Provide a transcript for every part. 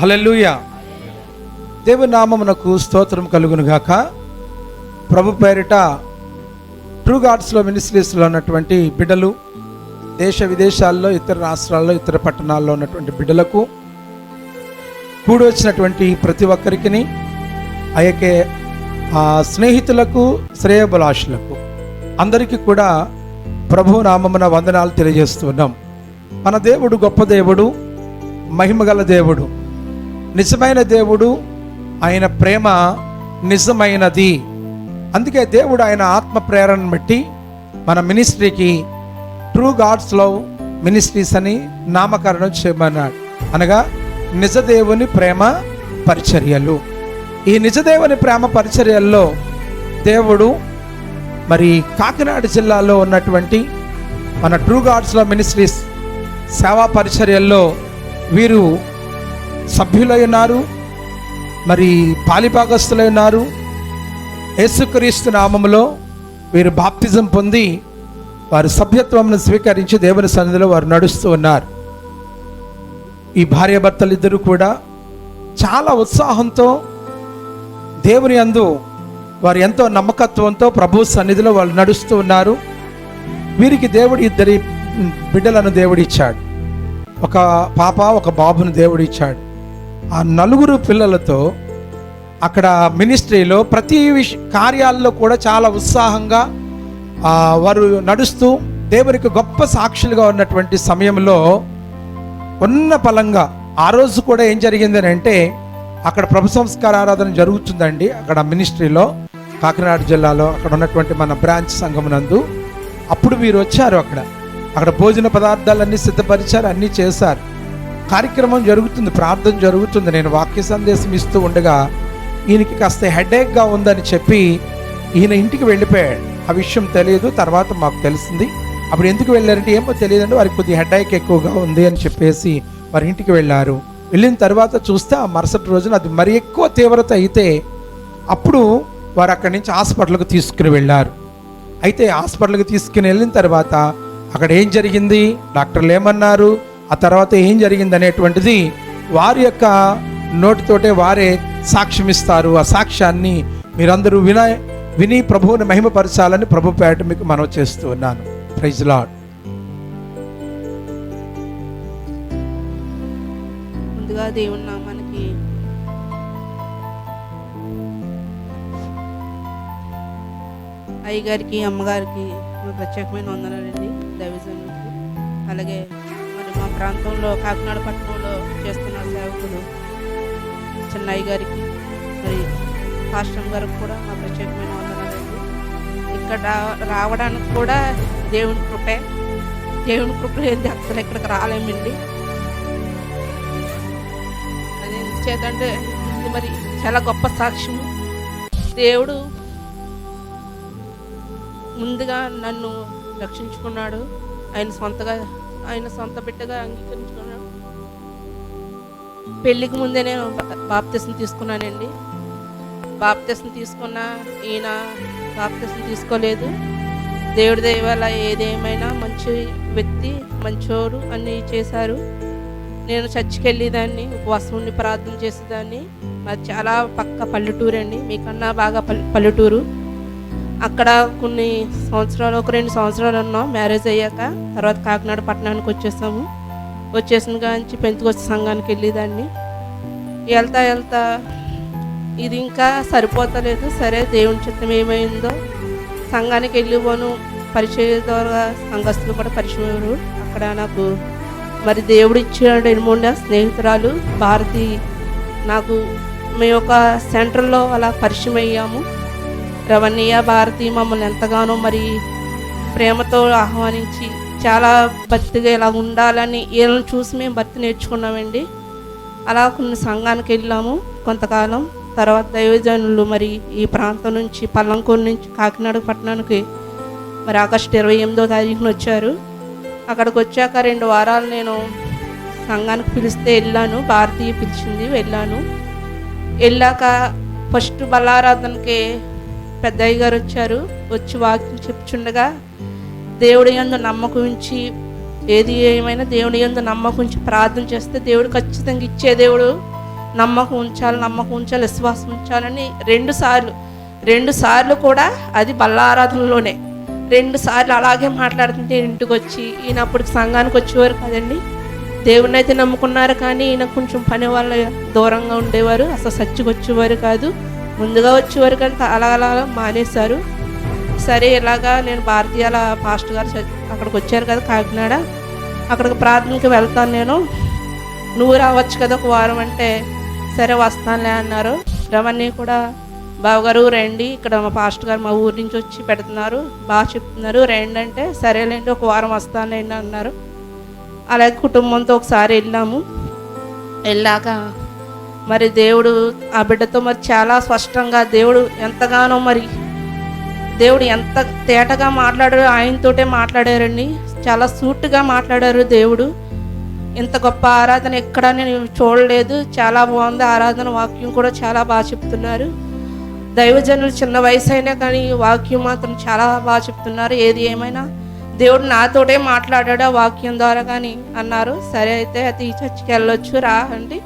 హల్లెలూయా. దేవుని నామమునకు స్తోత్రం కలుగును గాక. ప్రభు పేరిట ట్రూ గాడ్స్లో మినిస్ట్రీస్లో ఉన్నటువంటి బిడ్డలు, దేశ విదేశాల్లో, ఇతర రాష్ట్రాల్లో, ఇతర పట్టణాల్లో ఉన్నటువంటి బిడ్డలకు, కూడి వచ్చినటువంటి ప్రతి ఒక్కరికి, అయ్యకే స్నేహితులకు, శ్రేయోభిలాషులకు అందరికీ కూడా ప్రభు నామమున వందనాలు తెలియజేస్తున్నాం. మన దేవుడు గొప్ప దేవుడు, మహిమగల దేవుడు, నిజమైన దేవుడు. ఆయన ప్రేమ నిజమైనది. అందుకే దేవుడు ఆయన ఆత్మ ప్రేరణను బట్టి మన మినిస్ట్రీకి ట్రూ గాడ్స్ లవ్ మినిస్ట్రీస్ అని నామకరణం చేయమన్నాడు. అనగా నిజదేవుని ప్రేమ పరిచర్యలు. ఈ నిజదేవుని ప్రేమ పరిచర్యల్లో దేవుడు మరి కాకినాడ జిల్లాలో ఉన్నటువంటి మన ట్రూ గాడ్స్ లవ్ మినిస్ట్రీస్ సేవా పరిచర్యల్లో వీరు సభ్యులై ఉన్నారు, మరి పాలిభాగస్తులై ఉన్నారు. యేసుక్రీస్తు నామములో వీరు బాప్తిజం పొంది వారు సభ్యత్వమును స్వీకరించి దేవుని సన్నిధిలో వారు నడుస్తూ ఉన్నారు. ఈ భార్యాభర్తలు ఇద్దరు కూడా చాలా ఉత్సాహంతో దేవుని యందు వారు ఎంతో నమ్మకత్వంతో ప్రభు సన్నిధిలో వాళ్ళు నడుస్తూ ఉన్నారు. వీరికి దేవుడు ఇద్దరి బిడ్డలను దేవుడిచ్చాడు. ఒక పాప, ఒక బాబును దేవుడిచ్చాడు. ఆ నలుగురు పిల్లలతో అక్కడ మినిస్ట్రీలో ప్రతి కార్యాల్లో కూడా చాలా ఉత్సాహంగా వారు నడుస్తూ దేవునికి గొప్ప సాక్షులుగా ఉన్నటువంటి సమయంలో ఉన్న పలంగా ఆ రోజు కూడా ఏం జరిగిందని అంటే, అక్కడ ప్రభు సంస్కార ఆరాధన జరుగుతుందండి అక్కడ మినిస్ట్రీలో, కాకినాడ జిల్లాలో అక్కడ ఉన్నటువంటి మన బ్రాంచ్ సంఘమునందు. అప్పుడు వీరు వచ్చారు. అక్కడ భోజన పదార్థాలన్నీ సిద్ధపరిచారు, అన్నీ చేశారు. కార్యక్రమం జరుగుతుంది, ప్రార్థన జరుగుతుంది. నేను వాక్య సందేశం ఇస్తూ ఉండగా ఈయనకి కాస్త హెడేక్గా ఉందని చెప్పి ఈయన ఇంటికి వెళ్ళిపోయాడు. ఆ విషయం తెలియదు, తర్వాత మాకు తెలిసింది. అప్పుడు ఎందుకు వెళ్ళారంటే ఏమో తెలియదండి, వారికి కొద్దిగా హెడేక్ ఎక్కువగా ఉంది అని చెప్పేసి వారి ఇంటికి వెళ్ళారు. వెళ్ళిన తర్వాత చూస్తే ఆ మరుసటి రోజున అది మరి ఎక్కువ తీవ్రత అయితే అప్పుడు వారు అక్కడి నుంచి హాస్పిటల్కి తీసుకుని వెళ్ళారు. అయితే హాస్పిటల్కి తీసుకుని వెళ్ళిన తర్వాత అక్కడ ఏం జరిగింది, డాక్టర్లు ఏమన్నారు, ఆ తర్వాత ఏం జరిగింది అనేటువంటిది వారి యొక్క నోటితోటే వారే సాక్ష్యం ఇస్తారు. ఆ సాక్ష్యాన్ని మీరందరూ విని ప్రభువుని మహిమపరచాలని ప్రభు పేట మీకు మనవి చేస్తూ ఉన్నాను. Praise lord. ముందుగా దేవుని నామానికి అయ్యగారికి, అమ్మగారికి ప్రత్యేకమైన వందనాలండి, దైవజనులకి. అలాగే మరి మా ప్రాంతంలో కాకినాడ పట్టణంలో చేస్తున్న సేవకులు చిన్నయ్య గారికి, మరి పాస్టర్ గారికి కూడా మా ప్రత్యేకమైన వందనాలండి. ఇక్కడ రావడానికి కూడా దేవుని కృపే. దేవుని కృప ఏంది, అసలు ఇక్కడికి రాలేమండి. అదే చేతంటే ఇది మరి చాలా గొప్ప సాక్ష్యం. దేవుడు ముందుగా నన్ను రక్షించుకున్నాడు. ఆయన సొంత బిడ్డగా అంగీకరించుకున్నాడు. పెళ్ళికి ముందే నేను బాప్తిసం తీసుకున్నానండి. బాప్తిసం తీసుకున్నా, ఈయన బాప్తిసం తీసుకోలేదు. దేవుడి దయ వల్ల ఏదేమైనా మంచి వ్యక్తి, మంచోడు అన్నీ చేశారు. నేను చర్చికి వెళ్ళేదాన్ని, ఉపవాసం ఉండి ప్రార్థన చేసేదాన్ని. మాది చాలా పక్క పల్లెటూరు అండి, మీకన్నా బాగా పల్లెటూరు. అక్కడ కొన్ని సంవత్సరాలు, ఒక 2 సంవత్సరాలు ఉన్నాం మ్యారేజ్ అయ్యాక. తర్వాత కాకినాడ పట్టణానికి వచ్చేసాము. వచ్చేసిన కాంచి పెంతుకొచ్చి సంఘానికి వెళ్ళేదాన్ని. వెళ్తా ఇది ఇంకా సరిపోతలేదు. సరే, దేవుని చిత్తం ఏమైందో సంఘానికి వెళ్ళిపోను. పరిచయం ద్వారా సంఘస్థులు కూడా పరిచయం. అక్కడ నాకు మరి దేవుడు ఇచ్చాడు 2-3 స్నేహితురాలు భారతి. నాకు మేము ఒక సెంటర్లో అలా పరిచయం అయ్యాము. రవణ్య, భారతి మమ్మల్ని ఎంతగానో మరి ప్రేమతో ఆహ్వానించి చాలా భక్తిగా ఇలా ఉండాలని వీళ్ళని చూసి మేము భక్తి నేర్చుకున్నామండి. అలా కొన్ని సంఘానికి వెళ్ళాము కొంతకాలం. తర్వాత దైవజనులు మరి ఈ ప్రాంతం నుంచి, పల్లంకూరు నుంచి కాకినాడ పట్టణానికి మరి ఆగస్టు 28వ తారీఖున వచ్చారు. అక్కడికి వచ్చాక 2 వారాలు నేను సంఘానికి పిలిస్తే వెళ్ళాను. భారతీయ పిలిచింది, వెళ్ళాను. వెళ్ళాక ఫస్ట్ బలారాధనకి పెద్దయ్య గారు వచ్చారు. వచ్చి వాక్యం చెప్పుచుండగా దేవుడి యందు నమ్మకం ఉంచి ఏది ఏమైనా దేవుని యందు నమ్మకం ఉంచి ప్రార్థన చేస్తే దేవుడు ఖచ్చితంగా ఇచ్చే దేవుడు. నమ్మకం ఉంచాలి, విశ్వాసం ఉంచాలని రెండు సార్లు కూడా అది బల్లారాధనలోనే 2 సార్లు అలాగే మాట్లాడుతుంటే ఇంటికి వచ్చి ఈయన అప్పటికి సంఘానికి వచ్చేవారు కదండి. దేవుడిని అయితే నమ్ముకున్నారు కానీ ఈయన కొంచెం పని వల్ల దూరంగా ఉండేవారు, అసలు చర్చికి వచ్చేవారు కాదు. ముందుగా వచ్చేవారు కానీ అలా మానేశారు. సరే ఇలాగా నేను భారతీయాల పాస్టర్ గారు అక్కడికి వచ్చారు కదా కాకినాడ, అక్కడికి ప్రార్థనకి వెళ్తాను నేను, నువ్వు రావచ్చు కదా ఒక వారం అంటే సరే వస్తానులే అన్నారు. రవణ్ణి కూడా బావగారు రండి, ఇక్కడ మా పాస్టర్ గారు మా ఊరి నుంచి వచ్చి పెడుతున్నారు, బాగా చెప్తున్నారు, రండి అంటే సరేలేండి ఒక వారం వస్తానులేండి అన్నారు. అలాగే కుటుంబంతో ఒకసారి వెళ్ళాక మరి దేవుడు ఆ బిడ్డతో మరి చాలా స్పష్టంగా దేవుడు ఎంత తేటగా మాట్లాడారు, ఆయనతోటే మాట్లాడారండి. చాలా సూటుగా మాట్లాడారు దేవుడు. ఇంత గొప్ప ఆరాధన ఎక్కడ నేను చూడలేదు, చాలా బాగుంది ఆరాధన. వాక్యం కూడా చాలా బాగా చెప్తున్నారు. దైవజనులు చిన్న వయసు అయినా కానీ వాక్యం మాత్రం చాలా బాగా చెప్తున్నారు. ఏది ఏమైనా దేవుడు నాతోటే మాట్లాడాడు ఆ వాక్యం ద్వారా కానీ అన్నారు. సరే అయితే అది చర్చికి వెళ్ళొచ్చు రా అంటే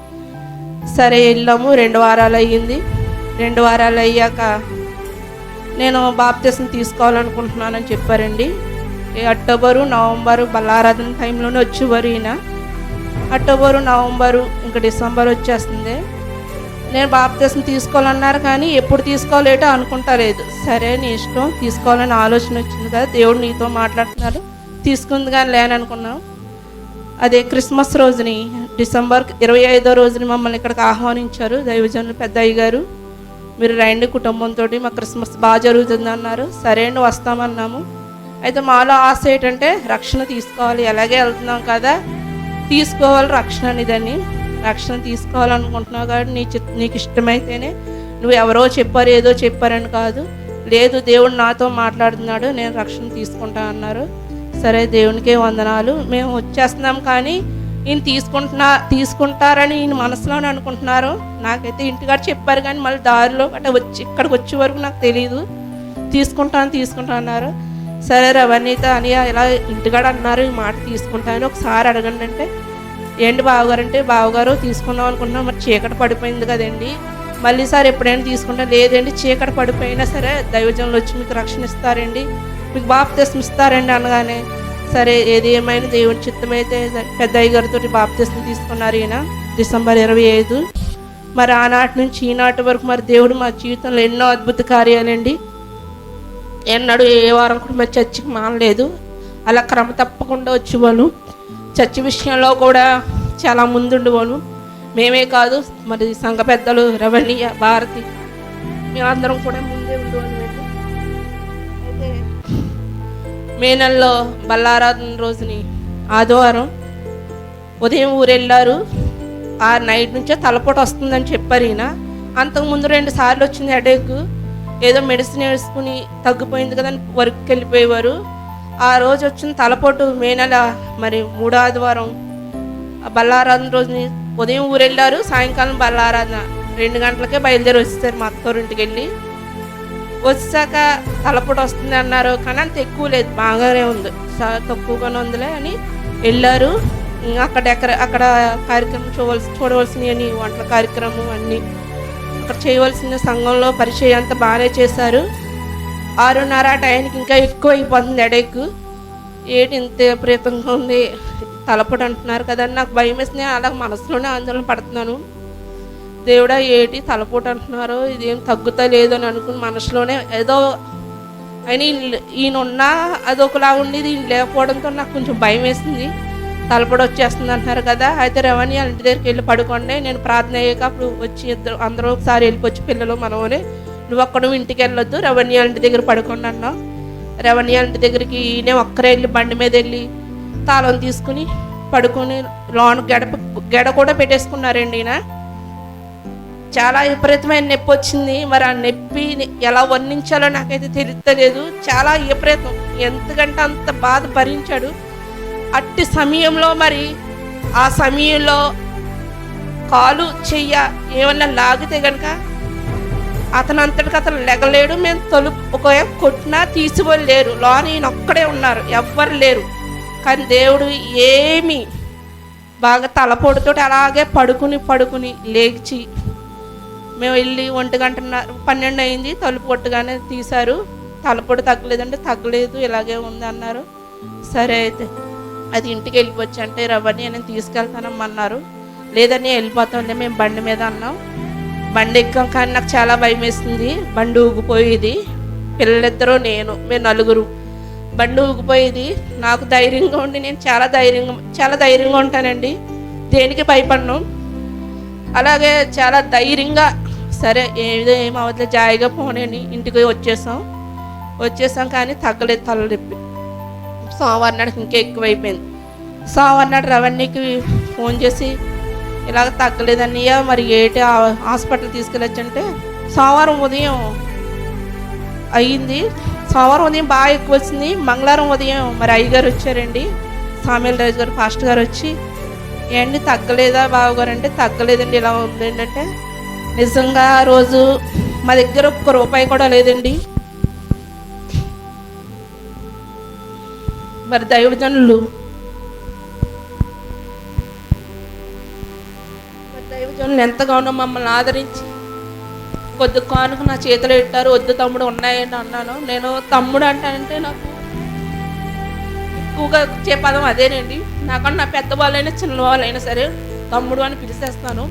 సరే వెళ్ళాము. 2 వారాలు అయ్యింది. 2 వారాలు అయ్యాక నేను బాప్తిసం తీసుకోవాలనుకుంటున్నానని చెప్పారండి. అక్టోబరు నవంబరు బల్లారాధన టైంలోనే వచ్చేవారు ఈయన. అక్టోబరు నవంబరు ఇంకా డిసెంబర్ వచ్చేస్తుంది. నేను బాప్తిసం తీసుకోవాలన్నారు కానీ ఎప్పుడు తీసుకోలేటో అనుకుంటా లేదు. సరే నీ ఇష్టం, తీసుకోవాలని ఆలోచన వచ్చింది కదా, దేవుడు నీతో మాట్లాడుతున్నారు, తీసుకుంది కానీ లేననుకున్నాం. అదే క్రిస్మస్ రోజుని డిసెంబర్ 25వ రోజుని మమ్మల్ని ఇక్కడికి ఆహ్వానించారు దైవజనులు పెద్దయ్య గారు. మీరు రండి కుటుంబంతో, మా క్రిస్మస్ బాగా జరుగుతుంది అన్నారు. సరే అండి వస్తామన్నాము. అయితే మాలో ఆశ ఏంటంటే రక్షణ తీసుకోవాలి, ఎలాగే వెళ్తున్నాం కదా, తీసుకోవాలి రక్షణ అనేదాన్ని. రక్షణ తీసుకోవాలనుకుంటున్నావు కాబట్టి నీకు ఇష్టమైతేనే, నువ్వు ఎవరో చెప్పారు ఏదో చెప్పారని కాదు, లేదు దేవుడు నాతో మాట్లాడుతున్నాడు, నేను రక్షణ తీసుకుంటా అన్నారు. సరే దేవునికే వందనాలు. మేము వచ్చేస్తున్నాం కానీ ఈయన తీసుకుంటారని ఈయన మనసులోనే అనుకుంటున్నారు. నాకైతే ఇంటికాడ చెప్పారు కానీ మళ్ళీ దారిలో ఇక్కడికి వచ్చే వరకు నాకు తెలియదు. తీసుకుంటా అన్నారు. సరే రవణీత అని ఇలా ఇంటికాడ అన్నారు, ఈ మాట తీసుకుంటాను ఒకసారి అడగండి అంటే, ఏంటి బావగారు అంటే, బావగారు తీసుకుందాం అనుకుంటున్నాం, మరి చీకటి పడిపోయింది కదండి, మళ్ళీ సార్ ఎప్పుడైనా తీసుకుంటా. లేదండి చీకటి పడిపోయినా సరే దైవజనులు వచ్చి మీకు రక్షణ ఇస్తారండి, మీకు బాప్తిసం ఇస్తారండి అనగానే సరే ఏది ఏమైనా దేవుని చిత్తమైతే పెద్దయ్య గారితో బాప్తిసం తీసుకున్నారు ఈయన డిసెంబర్ 25. మరి ఆనాటి నుంచి ఈనాటి వరకు మరి దేవుడు మా జీవితంలో ఎన్నో అద్భుత కార్యాలండి. ఎన్నడూ ఏ వారం కూడా మరి చర్చికి మానలేదు, అలా క్రమ తప్పకుండా వచ్చేవాళ్ళు. చర్చి విషయంలో కూడా చాలా ముందుండేవాళ్ళు. మేమే కాదు మరి సంఘ పెద్దలు రవణీయ భారతి మేమందరం కూడా ముందే ఉండేవాళ్ళు. అయితే మే నెలలో బల్లారాధన రోజుని ఆదివారం ఉదయం ఊరెళ్ళారు. ఆ నైట్ నుంచే తలపోటు వస్తుందని చెప్పారు ఈయన. అంతకుముందు 2 సార్లు వచ్చింది హెడేక్, ఏదో మెడిసిన్ వేసుకుని తగ్గిపోయింది కదా అని వర్క్కి వెళ్ళిపోయేవారు. ఆ రోజు వచ్చిన తలపోటు మే నెల మరి 3వ ఆదివారం బల్లారాధన రోజుని ఉదయం ఊరెళ్ళారు, సాయంకాలం బల్లారాధన 2 గంటలకే బయలుదేరి వచ్చేసారు మా అత్తోరింటికి వెళ్ళి. వచ్చాక తలపోటు వస్తుంది అన్నారు కానీ అంత ఎక్కువ లేదు, బాగానే ఉంది, తక్కువగానే ఉందిలే అని వెళ్ళారు. అక్కడ కార్యక్రమం చూడవలసినవి వంటల కార్యక్రమం అన్నీ అక్కడ చేయవలసిన సంఘంలో పరిచయం అంతా బాగానే చేశారు. 6:30 ఆ టైంకి ఇంకా ఎక్కువ అయిపోతుంది హెడేక్. ఏంటి ఇంత విపరీతంగా ఉంది తలపోటు అంటున్నారు కదా అని నాకు భయం వేసింది. అలా మనసులోనే ఆందోళన పడుతున్నాను. దేవుడా ఏంటి తలపోటు అంటున్నారు, ఇదేం తగ్గుతా లేదు అని అనుకుని మనసులోనే ఏదో అయినా ఈయన ఉన్నా అదొకలా ఉండేది, ఈయన లేకపోవడంతో నాకు కొంచెం భయం వేసింది. తలపోటు వచ్చేస్తుంది అంటున్నారు కదా, అయితే రవణి వాళ్ళ ఇంటి దగ్గరికి వెళ్ళి పడుకోండి, నేను ప్రార్థన అయ్యాక అప్పుడు వచ్చి అందరూ ఒకసారి వెళ్ళిపోవచ్చు పిల్లలు మనమని, నువ్వు ఒక్కడు ఇంటికి వెళ్ళొద్దు రవణి వాళ్ళ ఇంటి దగ్గర పడుకోండి అన్నాం. రవణి వాళ్ళ ఇంటి దగ్గరికి ఈయనే ఒక్కరే వెళ్ళి బండి మీద వెళ్ళి తాళం తీసుకుని పడుకొని లోన గెడ కూడా పెట్టేసుకున్నారండి ఈయన. చాలా విపరీతమైన నొప్పి వచ్చింది. మరి ఆ నొప్పి ఎలా వర్ణించాలో నాకైతే తెలియలేదు. చాలా విపరీతం, ఎంతకంటే అంత బాధ భరించాడు. అట్టి సమయంలో మరి ఆ సమయంలో కాలు చెయ్య ఏమన్నా లాగితే కనుక అతనంతటికి అతను లెగలేడు. మేము తలుపు ఒకవేళ కొట్టినా తీసిపోలేరు, లోన ఈయన ఒక్కడే ఉన్నారు, ఎవ్వరు లేరు. కానీ దేవుడు ఏమి బాగా తలపోటుతో అలాగే పడుకుని లేచి మేము వెళ్ళి 1:12 అయింది. తలుపు కొట్టగానే తీశారు. తలపొడి తగ్గలేదంటే తగ్గలేదు, ఇలాగే ఉంది అన్నారు. సరే అయితే అది ఇంటికి వెళ్ళిపోవచ్చు అంటే రవ్వని నేను తీసుకెళ్తానమ్మన్నారు. లేదని వెళ్ళిపోతాంలే మేము బండి మీద అన్నాం. బండి ఎక్కాం కానీ నాకు చాలా భయం వేసింది. బండి ఊగిపోయేది. పిల్లలిద్దరూ మేము నలుగురు. బండి ఊగిపోయేది. నాకు ధైర్యంగా ఉండి నేను చాలా ధైర్యంగా ఉంటానండి. దేనికి భయపడను. అలాగే చాలా ధైర్యంగా సరే ఏమవద్దు జాయిగా పోనేని ఇంటికి వచ్చేసాం కానీ తగ్గలేదు తలనొప్పి. సోమవారం నాడు ఇంకా ఎక్కువైపోయింది. సోమవారం నాడు రవణ్యకి ఫోన్ చేసి ఇలాగ తగ్గలేదన్నయ్య మరి ఏంటి హాస్పిటల్ తీసుకెళ్ళొచ్చంటే సోమవారం ఉదయం అయ్యింది. సోమవారం ఉదయం బాగా ఎక్కువ వచ్చింది. మంగళవారం ఉదయం మరి అయ్యగారు వచ్చారండి, సామేల్ రాజు గారు పాస్టర్ గారు వచ్చి ఏంటి తగ్గలేదా బావగారు అంటే తగ్గలేదండి ఇలా ఉందండి అంటే నిజంగా ఆ రోజు మా దగ్గర ఒక్క రూపాయి కూడా లేదండి. మరి దైవజనులు ఎంతగానో మమ్మల్ని ఆదరించి కొద్ది కానుక నా చేతిలో పెట్టారు. వద్దు తమ్ముడు ఉన్నాయని అన్నాను. నేను తమ్ముడు అంటే నాకు ఎక్కువగా వచ్చే పదం అదేనండి. నాకన్నా నా పెద్ద వాళ్ళైనా చిన్న వాళ్ళైనా సరే తమ్ముడు అని పిలిచేస్తాను.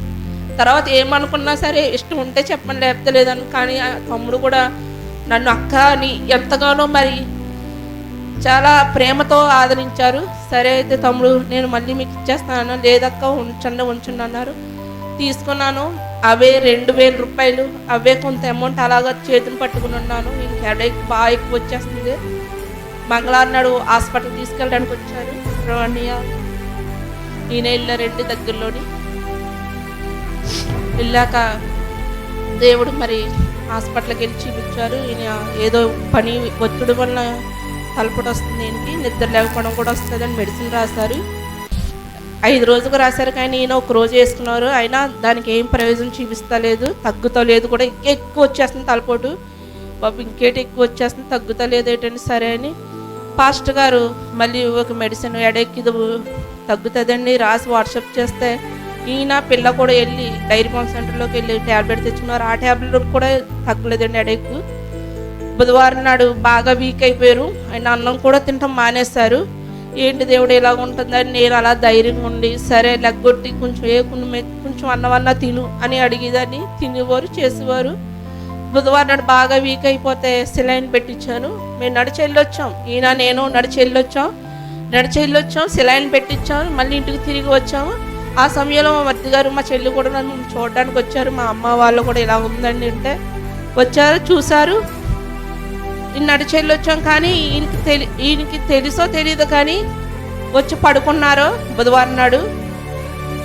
తర్వాత ఏమనుకున్నా సరే ఇష్టం ఉంటే చెప్పండి లేకపోతే లేదని. కానీ ఆ తమ్ముడు కూడా నన్ను అక్క అని ఎంతగానో మరి చాలా ప్రేమతో ఆదరించారు. సరే అయితే తమ్ముడు నేను మళ్ళీ మీకు ఇచ్చేస్తాను. లేదక్క ఉంచండి అన్నారు. తీసుకున్నాను. అవే 2,000 రూపాయలు, అవే కొంత అమౌంట్ అలాగా చేతిని పట్టుకుని ఉన్నాను. ఇంక హెడేక్ బాగా ఎక్కువ వచ్చేస్తుంది. మంగళవారం నాడు హాస్పిటల్ తీసుకెళ్ళడానికి వచ్చారు రవణ్య. ఈయన వెళ్ళారండి దగ్గరలోని. వెళ్ళాక దేవుడు మరి హాస్పిటల్కి వెళ్ళి చూపించారు. ఈయన ఏదో పని ఒత్తిడి వల్ల తలపొడి వస్తుంది, ఈయనకి నిద్ర లేకపోవడం కూడా వస్తుందని మెడిసిన్ రాశారు. 5 రోజులకు రాశారు కానీ ఈయన 1 రోజు వేసుకున్నారు. అయినా దానికి ఏం ప్రయోజనం చూపిస్తలేదు, తగ్గుతలేదు కూడా. ఎక్కువ వచ్చేస్తుంది తలపోటు బాబు, ఇంకేటి ఎక్కువ వచ్చేస్తుంది, తగ్గుతలేదు ఏంటంటే సరే అని పాస్టర్ గారు మళ్ళీ ఒక మెడిసిన్ హెడేక్ ఇది తగ్గుతుందండి రాసి వాట్సాప్ చేస్తే ఈయన పిల్ల కూడా వెళ్ళి డైరీ ఫార్మ్ సెంటర్లోకి వెళ్ళి ట్యాబ్లెట్ తెచ్చుకున్నారు. ఆ ట్యాబ్లెట్ కూడా తగ్గలేదండి హెడేక్. బుధవారం నాడు బాగా వీక్ అయిపోయారు. ఆయన అన్నం కూడా తినటం మానేస్తారు. ఏంటి దేవుడు ఇలా ఉంటుందని నేను అలా ధైర్యంగా ఉండి సరే లెగ్గొట్టి కొంచెం అన్నమన్నా తిను అని అడిగేదాన్ని. తినేవారు చేసేవారు. బుధవారం నాడు బాగా వీక్ అయిపోతే సిలైన్ పెట్టించాను. మేము నడిచి వెళ్ళొచ్చాం. ఈయన నేను నడిచి వెళ్ళొచ్చాం సిలైన్ పెట్టించాం. మళ్ళీ ఇంటికి తిరిగి వచ్చాము. ఆ సమయంలో మా మరిది గారు మా చెల్లి కూడా నన్ను చూడడానికి వచ్చారు. మా అమ్మ వాళ్ళు కూడా ఇలా ఉందండి అంటే వచ్చారు, చూశారు. నడిచి వెళ్ళొచ్చాం కానీ ఈయనకి తెలుసో తెలియదు కానీ వచ్చి పడుకున్నారు.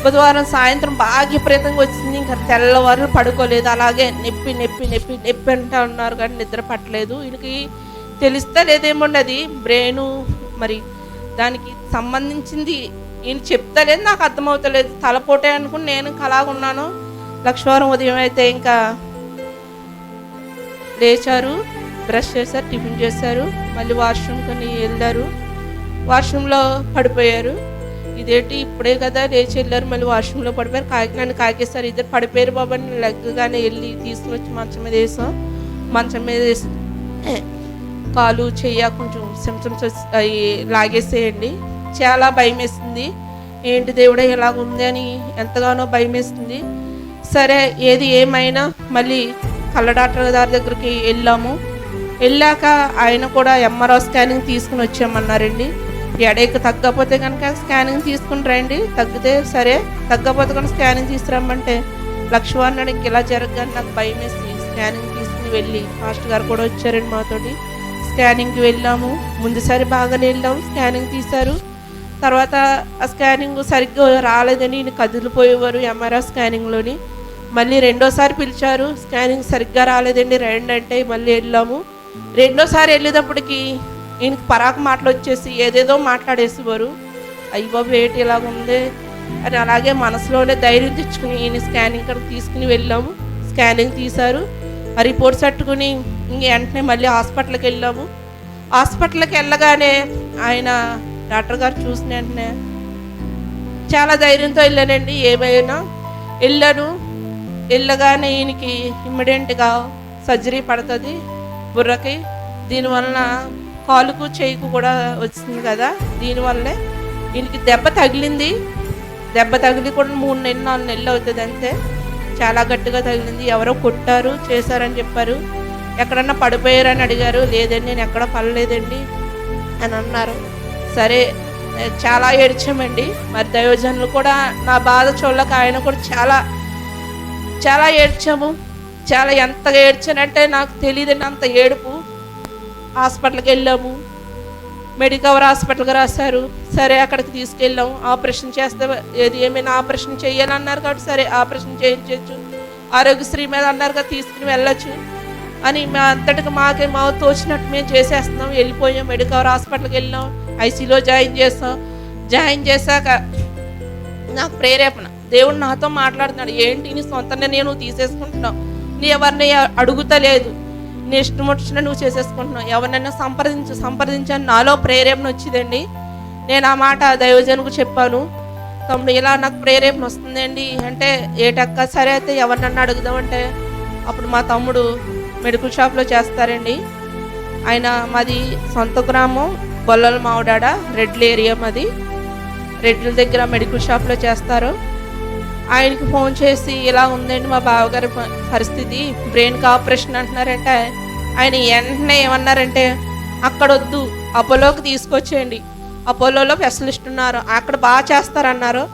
బుధవారం సాయంత్రం బాగా విపరీతంగా వచ్చింది. ఇంకా తెల్లవారు పడుకోలేదు. అలాగే నొప్పి అంటూ ఉన్నారు కానీ నిద్ర పట్టలేదు. ఈయనకి తెలిస్తే లేదేమోండి అది బ్రెయిన్ మరి దానికి సంబంధించింది ఈయన చెప్తలేదు, నాకు అర్థమవుతలేదు. తలపోటే అనుకుని నేను అలాగున్నాను. లక్షవారం ఉదయం అయితే ఇంకా లేచారు, బ్రష్ చేశారు, టిఫిన్ చేశారు, మళ్ళీ వాష్రూమ్ కొని వెళ్ళారు. వాష్రూమ్లో పడిపోయారు. ఇదేంటి ఇప్పుడే కదా లేచి వెళ్ళారు, మళ్ళీ వాష్రూమ్లో పడిపోయారు. నన్ను కాకేస్తారు. ఇద్దరు పడిపోయారు బాబా. నేను లెగ్గగానే వెళ్ళి తీసుకుని వచ్చి మంచం మీద వేసాం. మంచం మీద వేసి కాలు చెయ్య కొంచెం సిమ్టమ్స్ అవి లాగేసేయండి. చాలా భయం వేసింది. ఏంటి దేవుడే ఎలాగుంది అని ఎంతగానో భయం వేస్తుంది. సరే ఏది ఏమైనా మళ్ళీ కళ్ళ డాక్టర్ గారి దగ్గరికి వెళ్ళాక ఆయన కూడా ఎంఆర్ఐ స్కానింగ్ తీసుకుని వచ్చామన్నారండి. ఎడేక తగ్గకపోతే కనుక స్కానింగ్ తీసుకుని రండి, తగ్గితే సరే, తగ్గకపోతే కనుక స్కానింగ్ తీసుకురమ్మంటే లక్ష్మణ్ ఇంక ఇలా జరగగానే నాకు భయం వేసి స్కానింగ్ తీసుకుని వెళ్ళి మాస్టర్ గారు కూడా వచ్చారండి మాతోటి. స్కానింగ్కి వెళ్ళాము. ముందుసారి బాగానే వెళ్ళాము, స్కానింగ్ తీశారు. తర్వాత ఆ స్కానింగ్ సరిగ్గా రాలేదని ఈయన కదిలిపోయేవారు ఎంఆర్ఐ స్కానింగ్లోని. మళ్ళీ రెండోసారి పిలిచారు, స్కానింగ్ సరిగ్గా రాలేదండి రండి అంటే మళ్ళీ వెళ్ళాము. రెండోసారి వెళ్ళేటప్పటికి ఈయనకి పరాకు మాటలు వచ్చేసి ఏదేదో మాట్లాడేసేవారు. అయ్య బాబు ఏంటి ఇలాగ ఉంది అని అలాగే మనసులోనే ధైర్యం తెచ్చుకుని ఈయన స్కానింగ్ కనుక తీసుకుని వెళ్ళాము. స్కానింగ్ తీశారు. ఆ రిపోర్ట్స్ పట్టుకుని ఇంక వెంటనే మళ్ళీ హాస్పిటల్కి వెళ్ళాము. హాస్పిటల్కి వెళ్ళగానే ఆయన డాక్టర్ గారు చూసిన వెంటనే చాలా ధైర్యంతో వెళ్ళానండి. ఏమైనా వెళ్ళగానే ఈయనకి ఇమ్మీడియట్గా సర్జరీ పడుతుంది బుర్రకి. దీనివలన కాలుకు చేయికు కూడా వచ్చింది కదా, దీనివల్లే ఈయనకి దెబ్బ తగిలింది. దెబ్బ తగిలి కూడా 3 నెలలు 4 నెలలు అవుతుంది అంతే. చాలా గట్టిగా తగిలింది. ఎవరో కొట్టారు చేశారని చెప్పారు. ఎక్కడన్నా పడిపోయారని అడిగారు. లేదండి నేను ఎక్కడ పడలేదండి అని అన్నారు. సరే చాలా ఏడ్చామండి. మరి దైవజనులు కూడా నా బాధ చూడలేక ఆయన కూడా చాలా చాలా ఏడ్చాము. చాలా ఎంతగా ఏడ్చానంటే నాకు తెలియదండి అంత ఏడుపు. హాస్పిటల్కి వెళ్ళాము. మెడికవర్ హాస్పిటల్కి రాశారు. సరే అక్కడికి తీసుకెళ్ళాము. ఆపరేషన్ చేస్తే ఏమైనా ఆపరేషన్ చేయాలన్నారు కాబట్టి సరే ఆపరేషన్ చేయించవచ్చు, ఆరోగ్యశ్రీ మీద అన్నారు కదా తీసుకుని వెళ్ళొచ్చు అని మా అంతటికి మా తోచినట్టు మేము చేసేస్తున్నాం. వెళ్ళిపోయాం. మెడికవర్ హాస్పిటల్కి వెళ్ళాం. ఐసీలో జాయిన్ చేశాక నాకు ప్రేరేపణ, దేవుడు నాతో మాట్లాడుతున్నాడు. ఏంటి నీ సొంత నేను తీసేసుకుంటున్నావు, నీ ఎవరిని అడుగుతలేదు, నీ ఇష్టం వచ్చినా నువ్వు చేసేసుకుంటున్నావు, ఎవరినైనా సంప్రదించని నాలో ప్రేరేపణ వచ్చిందండి. నేను ఆ మాట దైవజనుకు చెప్పాను. తమ్ముడు ఇలా నాకు ప్రేరేపణ వస్తుందండి అంటే ఏటక్క సరే అయితే ఎవరినన్నా అడుగుదామంటే అప్పుడు మా తమ్ముడు మెడికల్ షాప్లో చేస్తారండి. ఆయన మాది సొంత గ్రామం బొల్లల మావిడాడ, రెడ్ల ఏరియా మాది. రెడ్ల దగ్గర మెడికల్ షాప్లో చేస్తారు. ఆయనకి ఫోన్ చేసి ఇలా ఉందండి మా బావగారి పరిస్థితి, బ్రెయిన్కి ఆపరేషన్ అంటున్నారంటే ఆయన వెంటనే ఏమన్నారంటే అక్కడ వద్దు అపోలోకి తీసుకొచ్చేయండి, అపోలోలో స్పెషలిస్ట్ ఉన్నారు అక్కడ బాగా చేస్తారన్నారు.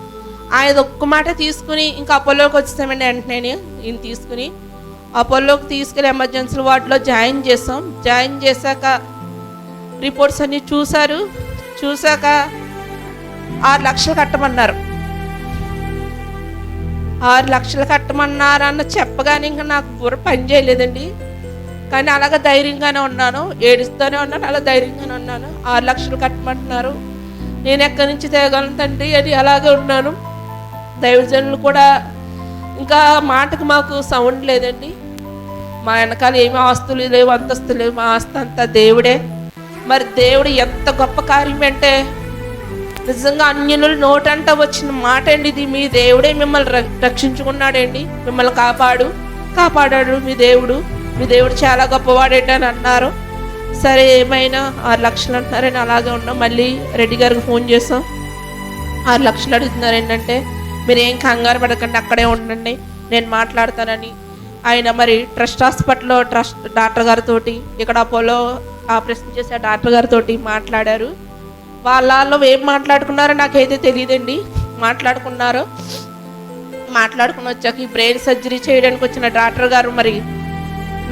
ఆయన ఒక్క మాట తీసుకుని ఇంకా అపోలోకి వచ్చేసామండి. వెంటనే ఈయన తీసుకుని అపోలోకి తీసుకెళ్ళి ఎమర్జెన్సీ వార్డులో జాయిన్ చేసాం. జాయిన్ చేశాక రిపోర్ట్స్ అన్నీ చూశాక 6 లక్షలు కట్టమన్నారు. 6 లక్షలు కట్టమన్నారు అన్న చెప్పగానే ఇంకా నాకు బుర్ర పని చేయలేదండి. కానీ అలాగ ధైర్యంగానే ఉన్నాను, ఏడుస్తూనే ఉన్నాను, అలా ధైర్యంగానే ఉన్నాను. 6 లక్షలు కట్టమంటున్నారు, నేను ఎక్కడి నుంచి తేగలను తండ్రి అని అలాగే ఉన్నాను. దైవజనులు కూడా ఇంకా మాటకు మాకు సౌండ్ లేదండి. మా వెనకాల ఏమీ ఆస్తులు లేవు, అంతస్తులు లేవు, మా ఆస్తి అంతా దేవుడే. మరి దేవుడు ఎంత గొప్ప కార్యం అంటే నిజంగా అన్యునుల నోటంట వచ్చిన మాట అండి ఇది. మీ దేవుడే మిమ్మల్ని రక్షించుకున్నాడండి, మిమ్మల్ని కాపాడాడు మీ దేవుడు చాలా గొప్పవాడేంటి అని అన్నారు. సరే ఏమైనా 6 లక్షలు అంటున్నారని అలాగే ఉన్నాం. మళ్ళీ రెడ్డి గారికి ఫోన్ చేసాం. 6 లక్షలు అడుగుతున్నారు ఏంటంటే మీరు ఏం కంగారు పడకండి అక్కడే ఉండండి నేను మాట్లాడతానని ఆయన మరి ట్రస్ట్ హాస్పిటల్లో డాక్టర్ గారితో ఇక్కడ అపోలో ఆపరేషన్ చేసే డాక్టర్ గారితో మాట్లాడారు. వాళ్ళు ఏం మాట్లాడుకున్నారో నాకైతే తెలియదండి. మాట్లాడుకుని వచ్చాక ఈ బ్రెయిన్ సర్జరీ చేయడానికి వచ్చిన డాక్టర్ గారు మరి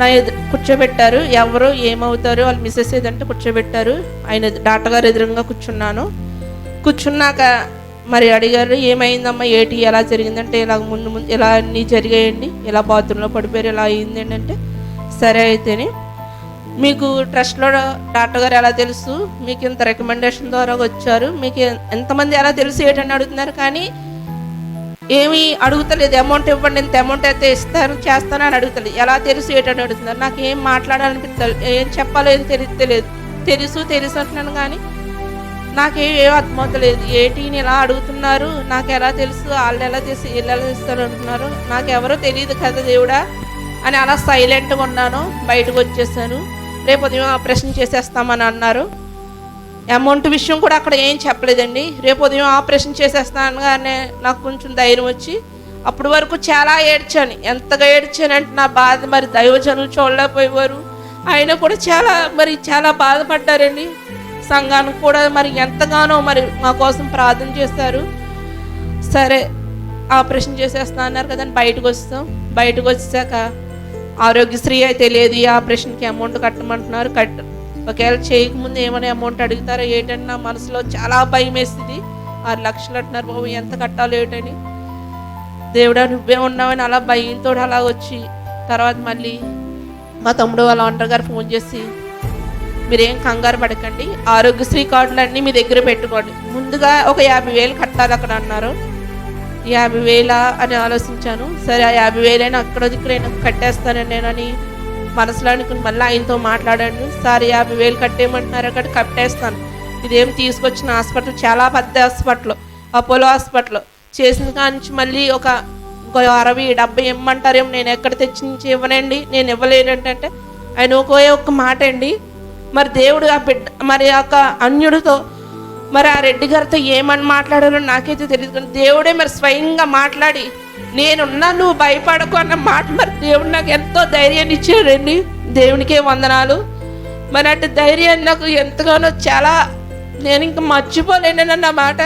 నా కూర్చోబెట్టారు. ఎవరు ఏమవుతారు వాళ్ళ మిస్సెస్ ఏదంటే కూర్చోబెట్టారు. ఆయన డాక్టర్ గారు ఎదురుగా కూర్చున్నాక మరి అడిగారు ఏమైందమ్మా ఏటి ఎలా జరిగిందంటే ఇలా ముందు ఇలా అన్నీ జరిగాయండి, ఇలా బాత్రూంలో పడిపోయారు ఇలా అయిందండి అంటే సరే అయితేనే మీకు ట్రస్ట్లో డాక్టర్ గారు ఎలా తెలుసు, మీకు ఇంత రికమెండేషన్ ద్వారా వచ్చారు, మీకు ఎంతమంది ఎలా తెలుసు ఏంటని అడుగుతున్నారు. కానీ ఏమీ అడుగుతలేదు. అమౌంట్ ఇవ్వండి, ఇంత అమౌంట్ అయితే చేస్తాను అని అడుగుతలేదు. ఎలా తెలుసు ఏంటని అడుగుతున్నారు. నాకు ఏం మాట్లాడాలనిపిస్తలేదు, ఏం చెప్పాలో ఏం తెలియలేదు. తెలుసు అంటున్నాను కానీ నాకేం అర్థమవుతలేదు. ఏటీని ఎలా అడుగుతున్నారు, నాకు ఎలా తెలుసు, వాళ్ళు ఎలా తెలుసు, వీళ్ళు ఎలా తెలుస్తారు అంటున్నారు. నాకు ఎవరో తెలియదు కదా దేవుడా అని అలా సైలెంట్గా ఉన్నాను. బయటకు వచ్చేసాను. రేపు ఉదయం ఆపరేషన్ చేసేస్తామని అన్నారు. అమౌంట్ విషయం కూడా అక్కడ ఏం చెప్పలేదండి. రేపు ఉదయం ఆపరేషన్ చేసేస్తానగానే నాకు కొంచెం ధైర్యం వచ్చి అప్పటి వరకు చాలా ఏడ్చాను. ఎంతగా ఏడ్చానంటే నా బాధ మరి దైవజనులు చూడలేకపోయేవారు. ఆయన కూడా చాలా బాధపడ్డారండి. సంఘానికి కూడా మరి ఎంతగానో మరి మా కోసం ప్రార్థన చేశారు. సరే ఆపరేషన్ చేసేస్తా అన్నారు కదండి. బయటకు వచ్చాక ఆరోగ్యశ్రీ అయితే లేదు, ఈ ఆపరేషన్కి అమౌంట్ కట్టమంటున్నారు. ఒకవేళ చేయకముందు ఏమైనా అమౌంట్ అడుగుతారో ఏంటని నా మనసులో చాలా భయం వేస్తుంది. 6 లక్షలు అంటున్నారు, బాబు ఎంత కట్టాలో ఏంటని. దేవుడా నువ్వే ఉన్నావని అలా భయంతో అలా వచ్చి తర్వాత మళ్ళీ మా తమ్ముడు వాళ్ళ ఓనర్ గారు ఫోన్ చేసి మీరేం కంగారు పడకండి, ఆరోగ్యశ్రీ కార్డులన్నీ మీ దగ్గర పెట్టుకోండి, ముందుగా ఒక 50,000 కట్టాలి అక్కడ అన్నారు. 50,000 అని ఆలోచించాను. సరే ఆ 50,000 అక్కడ కట్టేస్తాను నేనని మనసులో అనుకుని మళ్ళీ ఆయనతో మాట్లాడాను. సార్ 50,000 కట్టేయమంటున్నారు, అక్కడ కట్టేస్తాను, ఇదేం తీసుకొచ్చిన హాస్పిటల్ చాలా పెద్ద హాస్పిటల్, అపోలో హాస్పిటల్. చేసిన కానించి మళ్ళీ ఇంకో 60-70 ఇమ్మంటారేమో. నేను ఎక్కడ తెచ్చి నుంచి ఇవ్వనండి, నేను ఇవ్వలేనంటే ఆయన ఒక్క మాట అండి. మరి దేవుడు ఆ బిడ్డ మరి ఆ అన్యుడితో మరి ఆ రెడ్డి గారితో ఏమని మాట్లాడారో నాకైతే తెలియదు, కానీ దేవుడే మరి స్వయంగా మాట్లాడి నేనున్నా, నువ్వు భయపడకు అన్న మాట మరి దేవుడు నాకు ఎంతో ధైర్యాన్ని ఇచ్చాడండి. దేవునికే వందనాలు. మరి అటు ధైర్యాన్ని నాకు ఎంతగానో చాలా నేను ఇంకా మర్చిపోలేనన్న మాట.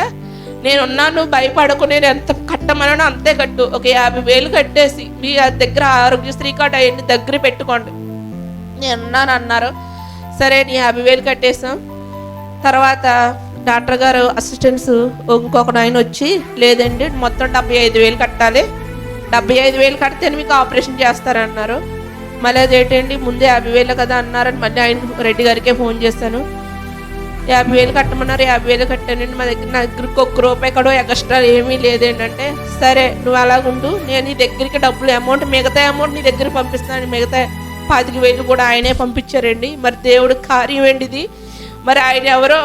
నేనున్నా, నువ్వు భయపడకు, నేను ఎంత కట్టమనో అంతే కట్టు, ఒక 50,000 కట్టేసి మీ దగ్గర ఆరోగ్యశ్రీ కార్డు అవన్నీ దగ్గర పెట్టుకోండి నేనున్నాను అన్నారు. సరే నీ 50,000 కట్టేసాం. తర్వాత డాక్టర్ గారు అసిస్టెంట్స్ ఇంకొక ఆయన వచ్చి, లేదండి మొత్తం 75,000 కట్టాలి, 75,000 కడితే మీకు ఆపరేషన్ చేస్తారన్నారు. మళ్ళీ అదేంటండి ముందే 50,000 కదా అన్నారని మళ్ళీ ఆయన రెడ్డి గారికే ఫోన్ చేశాను. 50,000 కట్టమన్నారు, 50,000 కట్టానండి. నా దగ్గరికి ₹1 కూడా ఎక్స్ట్రా ఏమీ లేదేంటంటే, సరే నువ్వు అలాగుండు, నేను నీ దగ్గరికి డబ్బులు మిగతా అమౌంట్ నీ దగ్గర పంపిస్తాను. మిగతా 25,000 కూడా ఆయనే పంపించారండి. మరి దేవుడు కార్యం ఏంటి ఇది. మరి ఆయన ఎవరో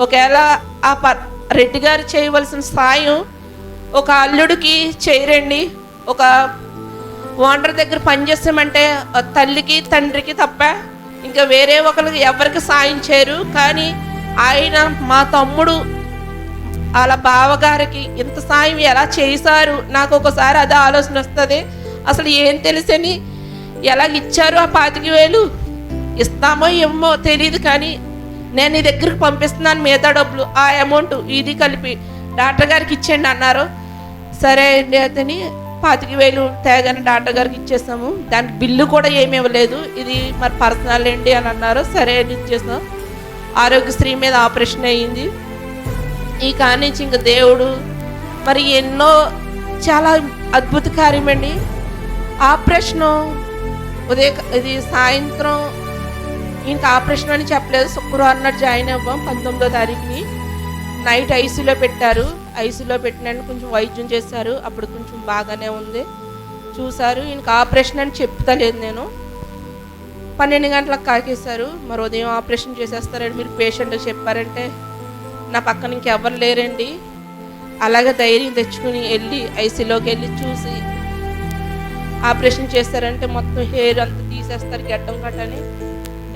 ఒకవేళ ఆ రెడ్డి గారు చేయవలసిన సాయం ఒక అల్లుడికి చేయరండి. ఒక ఓనర్ దగ్గర పనిచేస్తామంటే తల్లికి తండ్రికి తప్ప ఇంకా వేరే ఒకరికి ఎవరికి సాయం చేయరు. కానీ ఆయన మా తమ్ముడు వాళ్ళ బావగారికి ఇంత సాయం ఎలా చేశారు, నాకు ఒకసారి అదే ఆలోచన వస్తుంది. అసలు ఏం తెలుసని ఎలాగ ఇచ్చారు ఆ 25,000, ఇస్తామో ఏమో తెలియదు, కానీ నేను నీ దగ్గరికి పంపిస్తున్నాను మిగతా డబ్బులు, ఆ అమౌంట్ ఇది కలిపి డాక్టర్ గారికి ఇచ్చేయండి అన్నారు. సరే అండి అతని 25,000 తేగానే డాక్టర్ గారికి ఇచ్చేసాము. దానికి బిల్లు కూడా ఏమి ఇవ్వలేదు, ఇది మరి పర్సనల్ అండి అని అన్నారు. సరే అని ఇచ్చేసాం. ఆరోగ్యశ్రీ మీద ఆపరేషన్ అయ్యింది. ఈ కాడి నుంచి ఇంకా దేవుడు మరి ఎన్నో చాలా అద్భుత కార్యమండి. ఆపరేషను ఇది సాయంత్రం ఇంకా ఆపరేషన్ అని చెప్పలేదు, శుక్రవారం నాడు జాయిన్ అవ్వాం. 19వ తారీఖుని నైట్ ఐసీలో పెట్టారు. ఐసీలో పెట్టినట్టు కొంచెం వైద్యం చేశారు. అప్పుడు కొంచెం బాగానే ఉంది, చూశారు. ఇంకా ఆపరేషన్ అని చెప్తలేదు, నేను 12 గంటలకు కాకేశారు. మరి ఉదయం ఆపరేషన్ చేసేస్తారని మీరు పేషెంట్కి చెప్పారంటే నా పక్కన ఇంకెవ్వరు లేరండి. అలాగే ధైర్యం తెచ్చుకుని వెళ్ళి ఐసీలోకి వెళ్ళి చూసి ఆపరేషన్ చేస్తారంటే మొత్తం హెయిర్ అంతా తీసేస్తారు, గడ్డం కట్టని.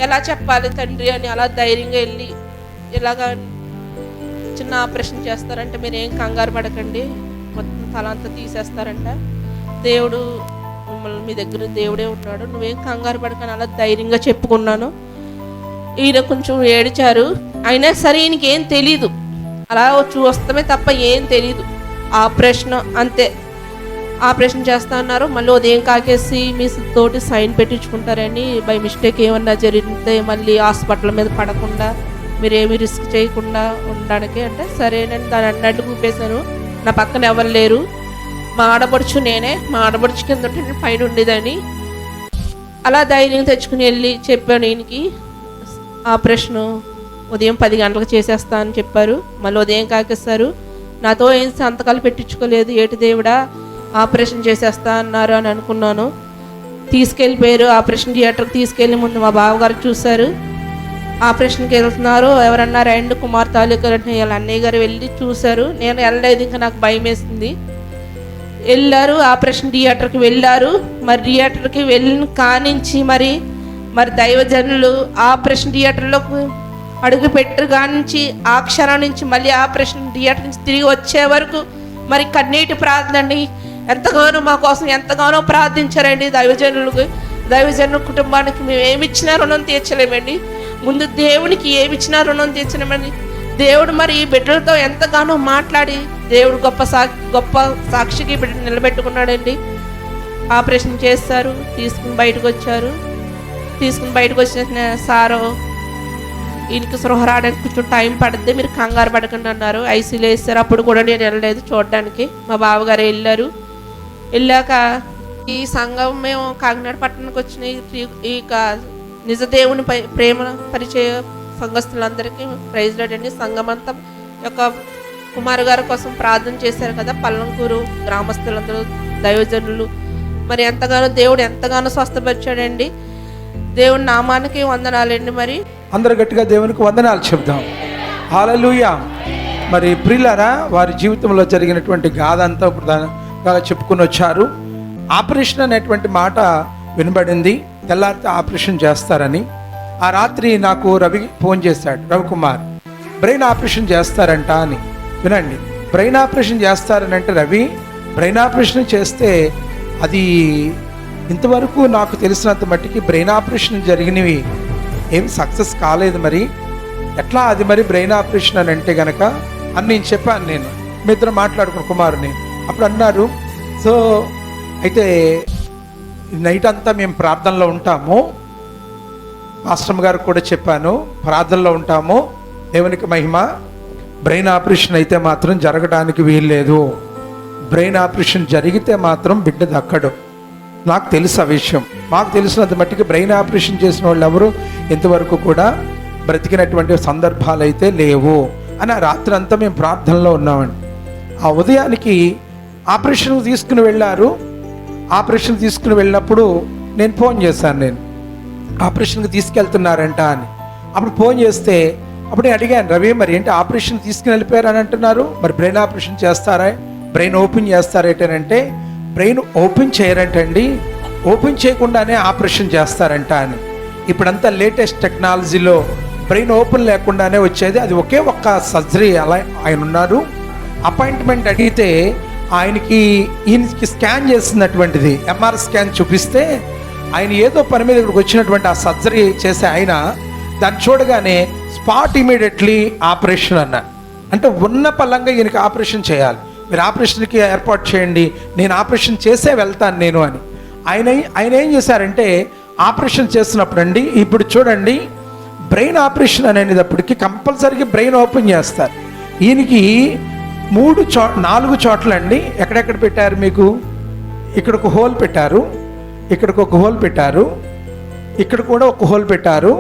ఎలా చెప్పాలి తండ్రి అని అలా ధైర్యంగా వెళ్ళి ఇలాగా చిన్న ఆపరేషన్ చేస్తారంటే మీరు ఏం కంగారు పడకండి, మొత్తం తల అంతా తీసేస్తారంట. దేవుడు మిమ్మల్ని మీ దగ్గర దేవుడే ఉన్నాడు, నువ్వేం కంగారు పడకని అలా ధైర్యంగా చెప్పుకున్నాను. ఈయన కొంచెం ఏడిచారు. అయినా సరే ఈయనకి ఏం తెలీదు, అలా చూస్తామే తప్ప ఏం తెలీదు. ఆపరేషన్ అంతే, ఆపరేషన్ చేస్తా అన్నారు. మళ్ళీ ఉదయం కాకేసి మీ తోటి సైన్ పెట్టించుకుంటారని, బై మిస్టేక్ ఏమన్నా జరిగితే మళ్ళీ హాస్పిటల్ మీద పడకుండా మీరేమీ రిస్క్ చేయకుండా ఉండడానికి అంటే సరేనండి దాన్ని అన్నట్టు కూపేశాను. నా పక్కన ఎవరు లేరు, మా ఆడపడుచు నేనే, మా ఆడపడుచు కింద ఉంటే నేను పైన ఉండేదని. అలా ధైర్యం తెచ్చుకుని వెళ్ళి చెప్పాను ఈయనకి ఆపరేషను ఉదయం 10 గంటలకు చేసేస్తా అని చెప్పారు. మళ్ళీ ఉదయం కాకేస్తారు. నాతో ఏం సంతకాలు పెట్టించుకోలేదు, ఏటి దేవుడా ఆపరేషన్ చేసేస్తా అన్నారు అని అనుకున్నాను. తీసుకెళ్ళిపోయారు. ఆపరేషన్ థియేటర్కి తీసుకెళ్ళి ముందు మా బావగారు చూశారు. ఆపరేషన్కి వెళ్తున్నారు, ఎవరన్నా రండి కుమార్ తాలూకా వాళ్ళ అన్నయ్య గారు వెళ్ళి చూశారు. నేను వెళ్ళలేదు, ఇంకా నాకు భయం వేసింది. వెళ్ళారు, ఆపరేషన్ థియేటర్కి వెళ్ళారు. మరి థియేటర్కి వెళ్ళిన కానించి మరి దైవజనులు ఆపరేషన్ థియేటర్లోకి అడుగు పెట్టరు కానించి ఆ క్షణం నుంచి మళ్ళీ ఆపరేషన్ థియేటర్ నుంచి తిరిగి వచ్చే వరకు మరి కన్నీటి ప్రార్థన అండి. ఎంతగానో మా కోసం ఎంతగానో ప్రార్థించారండి దైవజనుల కుటుంబానికి. మేము ఏమిచ్చినా రుణం తీర్చలేమండి, ముందు దేవునికి ఏమిచ్చినా రుణం తీర్చలేమండి. దేవుడు మరి ఈ బిడ్డలతో ఎంతగానో మాట్లాడి దేవుడు గొప్ప సాక్షికి బిడ్డ నిలబెట్టుకున్నాడండి. ఆపరేషన్ చేస్తారు, తీసుకుని బయటకు వచ్చారు. తీసుకుని బయటకు వచ్చిన సారు ఈయనకి సృహ రావడానికి కొంచెం టైం పడుతుంది, మీరు కంగారు పడకండి అన్నారు. ఐసీలో వేస్తారు. అప్పుడు కూడా నేను వెళ్ళలేదు చూడడానికి, మా బావగారు వెళ్ళారు. వెళ్ళాక ఈ సంఘం మేము కాకినాడ పట్టణానికి వచ్చిన ఈ నిజదేవుని ప్రేమ పరిచయ సంఘస్థులందరికీ ప్రైజ్ లార్డ్ అండి. సంఘం అంతా యొక్క కుమార్ గారి కోసం ప్రార్థన చేశారు కదా, పల్లంకూరు గ్రామస్తులందరూ దైవజనులు మరి ఎంతగానో దేవుడు ఎంతగానో స్వస్థపరిచాడండి. దేవుని నామానికి వందనాలండి. మరి అందరు గట్టిగా దేవునికి వందనాలు చెప్దాం. హల్లెలూయా. మరి ప్రియులారా, వారి జీవితంలో జరిగినటువంటి గాథ అంతా ఇప్పుడు దానిగా చెప్పుకొని వచ్చారు. ఆపరేషన్ అనేటువంటి మాట వినబడింది. తెల్లారితే ఆపరేషన్ చేస్తారని. ఆ రాత్రి నాకు రవి ఫోన్ చేశాడు, రవికుమార్, బ్రెయిన్ ఆపరేషన్ చేస్తారంట అని. వినండి, బ్రెయిన్ ఆపరేషన్ చేస్తారని అంటే, రవి బ్రెయిన్ ఆపరేషన్ చేస్తే అది ఇంతవరకు నాకు తెలిసినంత మట్టికి బ్రెయిన్ ఆపరేషన్ జరిగినవి ఏం సక్సెస్ కాలేదు. మరి ఎట్లా అది మరి బ్రెయిన్ ఆపరేషన్ అని అంటే కనుక అని నేను చెప్పాను. నేను మీ ఇద్దరు మాట్లాడుకున్న కుమారుని అప్పుడు అన్నారు, సో అయితే నైట్ అంతా మేము ప్రార్థనలో ఉంటాము, మాస్టర్ గారికి కూడా చెప్పాను, ప్రార్థనలో ఉంటాము, దేవునికి మహిమ, బ్రెయిన్ ఆపరేషన్ అయితే మాత్రం జరగడానికి వీల్లేదు, బ్రెయిన్ ఆపరేషన్ జరిగితే మాత్రం బిడ్డ దక్కడు. నాకు తెలుసు ఆ విషయం. మాకు తెలిసినంత మట్టికి బ్రెయిన్ ఆపరేషన్ చేసిన వాళ్ళు ఎవరు ఇంతవరకు కూడా బ్రతికినటువంటి సందర్భాలు అయితే లేవు అని ఆ రాత్రి అంతా మేము ప్రార్థనలో ఉన్నామండి. ఆ ఉదయానికి ఆపరేషన్ తీసుకుని వెళ్ళారు. ఆపరేషన్ తీసుకుని వెళ్ళినప్పుడు నేను ఫోన్ చేశాను, నేను ఆపరేషన్కి తీసుకెళ్తున్నారంట అని. అప్పుడు ఫోన్ చేస్తే అప్పుడు నేను అడిగాను, రవి మరి ఏంటి ఆపరేషన్ తీసుకుని వెళ్ళిపోయారు అని అంటున్నారు, మరి బ్రెయిన్ ఆపరేషన్ చేస్తారా, బ్రెయిన్ ఓపెన్ చేస్తారేటంటే, బ్రెయిన్ ఓపెన్ చేయరంటండి, ఓపెన్ చేయకుండానే ఆపరేషన్ చేస్తారంట అని. ఇప్పుడంతా లేటెస్ట్ టెక్నాలజీలో బ్రెయిన్ ఓపెన్ లేకుండానే వచ్చేది, అది ఒకే ఒక్క సర్జరీ అలా ఆయన ఉన్నారు. అపాయింట్మెంట్ అడిగితే ఈయనకి స్కాన్ చేస్తున్నటువంటిది ఎంఆర్ స్కాన్ చూపిస్తే ఆయన ఏదో పని మీద ఇక్కడికి వచ్చినటువంటి ఆ సర్జరీ చేసే ఆయన దాన్ని చూడగానే స్పాట్ ఇమీడియట్లీ ఆపరేషన్ అన్నారు. అంటే ఉన్న పలంగా ఈయనకి ఆపరేషన్ చేయాలి, మీరు ఆపరేషన్కి ఏర్పాటు చేయండి, నేను ఆపరేషన్ చేసే వెళ్తాను నేను అని. ఆయన ఏం చేశారంటే ఆపరేషన్ చేస్తున్నప్పుడు అండి, ఇప్పుడు చూడండి బ్రెయిన్ ఆపరేషన్ అనేటప్పటికి కంపల్సరీగా బ్రెయిన్ ఓపెన్ చేస్తారు. ఈయనకి 4 చోట్ల అండి, ఎక్కడెక్కడ పెట్టారు మీకు, ఇక్కడ ఒక హోల్ పెట్టారు, ఇక్కడికి ఒక హోల్ పెట్టారు, ఇక్కడ కూడా ఒక హోల్ పెట్టారు.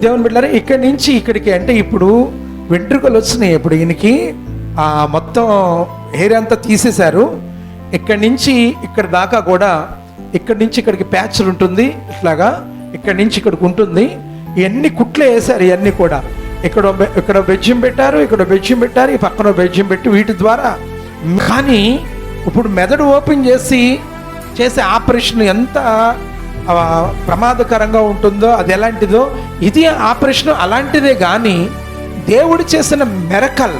దేవుని బిడ్డలారా, ఇక్కడి నుంచి ఇక్కడికి అంటే ఇప్పుడు వెంట్రుకలు వచ్చినాయి. ఇప్పుడు ఈయనకి మొత్తం హెయిర్ అంతా తీసేశారు. ఇక్కడి నుంచి ఇక్కడ దాకా కూడా, ఇక్కడి నుంచి ఇక్కడికి ప్యాచ్లు ఉంటుంది ఇట్లాగా, ఇక్కడి నుంచి ఇక్కడికి ఉంటుంది. ఇవన్నీ కుట్లే వేశారు. ఇవన్నీ కూడా ఇక్కడ బెజ్యం పెట్టారు, ఇక్కడ బెజ్యం పెట్టారు, ఈ పక్కన బెజ్యం పెట్టి వీటి ద్వారా. కానీ ఇప్పుడు మెదడు ఓపెన్ చేసే ఆపరేషన్ ఎంత ప్రమాదకరంగా ఉంటుందో, అది ఎలాంటిదో, ఇది ఆపరేషన్ అలాంటిదే. కానీ దేవుడు చేసిన మెరకల్.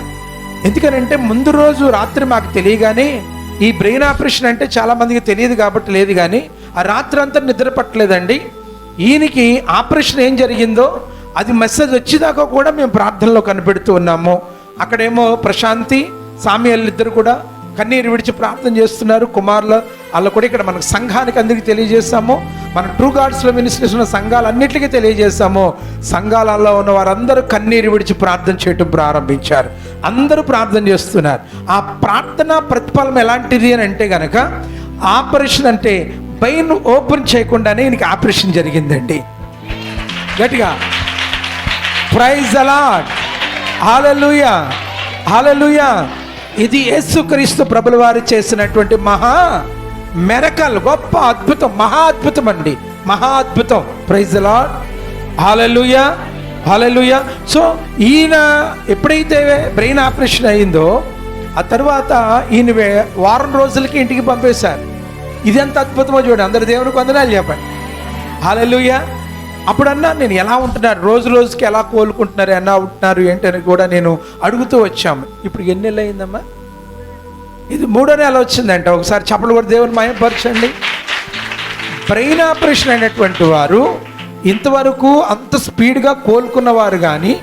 ఎందుకనంటే ముందు రోజు రాత్రి మాకు తెలియగానే, ఈ బ్రెయిన్ ఆపరేషన్ అంటే చాలామందికి తెలియదు కాబట్టి లేదు, కానీ ఆ రాత్రి అంతా నిద్ర పట్టలేదండి. ఈయనకి ఆపరేషన్ ఏం జరిగిందో అది మెసేజ్ వచ్చేదాకా కూడా మేము ప్రార్థనలో కనిపెడుతూ ఉన్నాము. అక్కడేమో ప్రశాంతి, సామ్యుయేల్ ఇద్దరు కూడా కన్నీరు విడిచి ప్రార్థన చేస్తున్నారు, కుమారులు వాళ్ళు కూడా. ఇక్కడ మనకు సంఘానికి అందరికీ తెలియజేస్తాము, మన ట్రూ గాడ్స్లో మినిస్ట్రీస్ ఉన్న సంఘాలన్నిటికీ తెలియజేస్తాము. సంఘాలలో ఉన్న వారందరూ కన్నీరు విడిచి ప్రార్థన చేయటం ప్రారంభించారు. అందరూ ప్రార్థన చేస్తున్నారు. ఆ ప్రార్థన ప్రతిఫలం ఎలాంటిది అని అంటే కనుక, ఆపరేషన్ అంటే బ్రెయిన్ ఓపెన్ చేయకుండానే ఈయనకి ఆపరేషన్ జరిగిందండి. గట్టిగా ప్రైజ్ ది లార్డ్, హల్లెలూయా, హల్లెలూయా. ఇది యేసుక్రీస్తు ప్రభుల వారు చేసినటువంటి మహా మెరకల్, గొప్ప అద్భుతం, మహా అద్భుతం అండి, మహా అద్భుతం. Praise the lord, hallelujah, hallelujah. So ఈయన ఎప్పుడైతే బ్రెయిన్ ఆపరేషన్ అయిందో ఆ తర్వాత ఈయన వారం రోజులకి ఇంటికి పంపేశారు. ఇది ఎంత అద్భుతమో చూడండి. అందరు దేవునికి వందనాలు చెప్పండి, హల్లెలూయా. అప్పుడన్నా నేను ఎలా ఉంటున్నారు, రోజు రోజుకి ఎలా కోలుకుంటున్నారు, ఎలా ఉంటున్నారు ఏంటని కూడా నేను అడుగుతూ వచ్చాము. ఇప్పుడు ఎన్ని నెలలు అయిందమ్మా? ఇది 3వ నెల వచ్చిందంట. ఒకసారి చప్పలు కూడా దేవుని మహిమపరచండి. బ్రెయిన్ ఆపరేషన్ అయినటువంటి వారు ఇంతవరకు అంత స్పీడ్గా కోలుకున్నవారు కానీ,